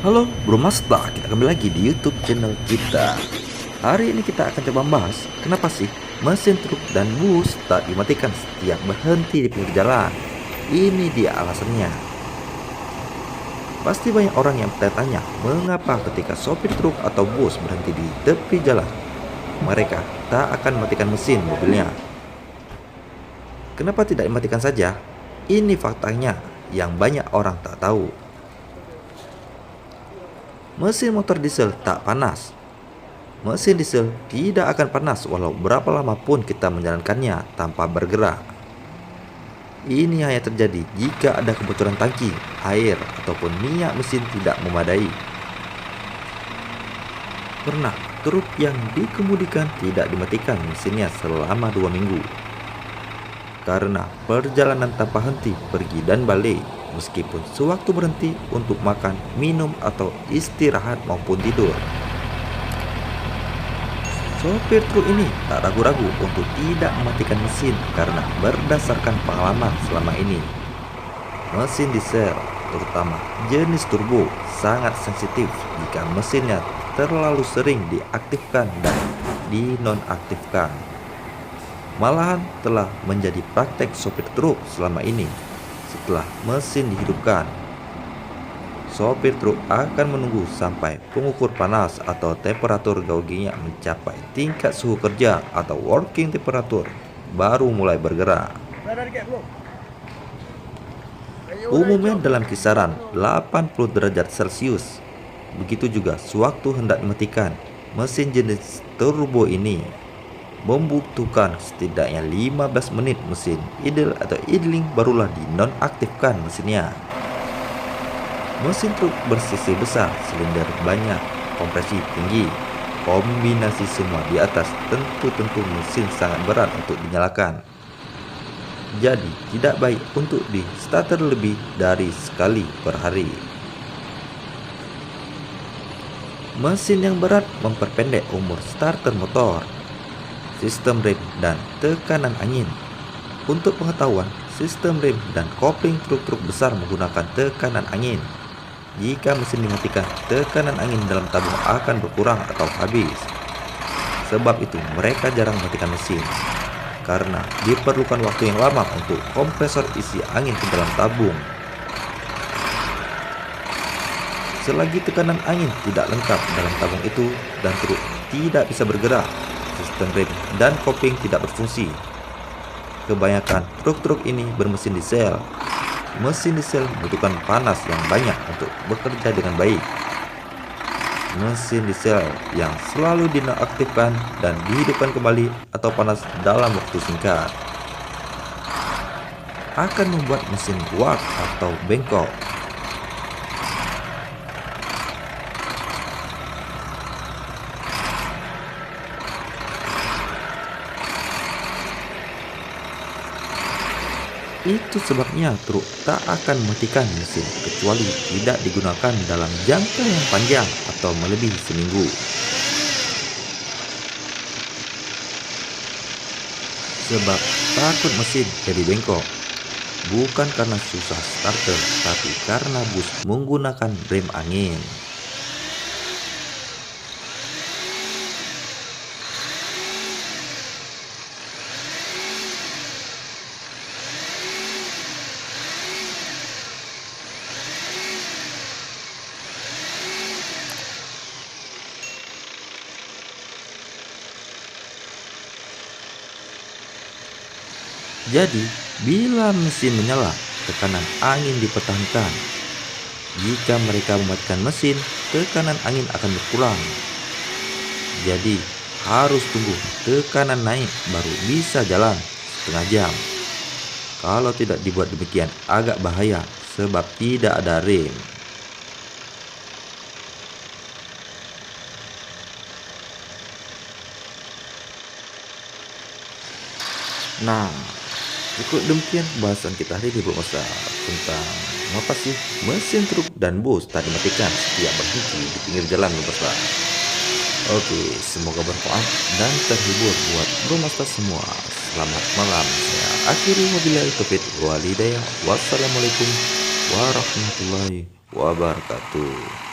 Halo Bro Masta, kita kembali lagi di YouTube channel kita. Hari ini kita akan coba bahas kenapa sih mesin truk dan bus tak dimatikan setiap berhenti di pinggir jalan. Ini dia alasannya. Pasti banyak orang yang bertanya mengapa ketika sopir truk atau bus berhenti di tepi jalan, mereka tak akan mematikan mesin mobilnya. Kenapa tidak dimatikan saja? Ini faktanya yang banyak orang tak tahu. Mesin motor diesel tak panas. Mesin diesel tidak akan panas walau berapa lama pun kita menjalankannya tanpa bergerak. Ini hanya terjadi jika ada kebocoran tangki, air, ataupun minyak mesin tidak memadai. Pernah truk yang dikemudikan tidak dimatikan mesinnya selama 2 minggu. Karena perjalanan tanpa henti pergi dan balik, meskipun sewaktu berhenti untuk makan, minum, atau istirahat maupun tidur. Sopir truk ini tak ragu-ragu untuk tidak mematikan mesin karena berdasarkan pengalaman selama ini. Mesin diesel, terutama jenis turbo, sangat sensitif jika mesinnya terlalu sering diaktifkan dan dinonaktifkan. Malahan telah menjadi praktek sopir truk selama ini. Setelah mesin dihidupkan, sopir truk akan menunggu sampai pengukur panas atau temperatur gauginya mencapai tingkat suhu kerja atau working temperature, baru mulai bergerak. Umumnya dalam kisaran 80 derajat Celcius. Begitu juga sewaktu hendak dimatikan, mesin jenis turbo ini membutuhkan setidaknya 15 menit mesin idle atau idling barulah dinonaktifkan mesinnya. Mesin truk bersisi besar, silinder banyak, kompresi tinggi. Kombinasi semua di atas tentu mesin sangat berat untuk dinyalakan. Jadi tidak baik untuk di starter lebih dari sekali per hari. Mesin yang berat memperpendek umur starter motor, sistem rem, dan tekanan angin. Untuk pengetahuan, sistem rem dan kopling truk-truk besar menggunakan tekanan angin. Jika mesin dimatikan, tekanan angin dalam tabung akan berkurang atau habis. Sebab itu mereka jarang mematikan mesin, karena diperlukan waktu yang lama untuk kompresor isi angin ke dalam tabung. Selagi tekanan angin tidak lengkap dalam tabung itu dan truk tidak bisa bergerak, sistem rem dan kopling tidak berfungsi. Kebanyakan truk-truk ini bermesin diesel. Mesin diesel membutuhkan panas yang banyak untuk bekerja dengan baik. Mesin diesel yang selalu dinonaktifkan dan dihidupkan kembali atau panas dalam waktu singkat akan membuat mesin ruak atau bengkok. Itu sebabnya truk tak akan mematikan mesin kecuali tidak digunakan dalam jangka yang panjang atau melebihi seminggu. Sebab takut mesin jadi bengkok, bukan karena susah starter, tapi karena bus menggunakan rem angin. Jadi, bila mesin menyala, tekanan angin dipertahankan. Jika mereka mematikan mesin, tekanan angin akan berkurang. Jadi, harus tunggu tekanan naik baru bisa jalan setengah jam. Kalau tidak dibuat demikian, agak bahaya sebab tidak ada rem. Nah, cukup demikian pembahasan kita hari ini Bro Masa tentang mengapa sih mesin truk dan bus tak dimatikan setiap berhenti di pinggir jalan Bro Masa. Oke, semoga bermanfaat dan terhibur buat Bro Masa semua. Selamat malam. Saya akhiri wabillahi taufiq wal hidayah. Wassalamualaikum warahmatullahi wabarakatuh.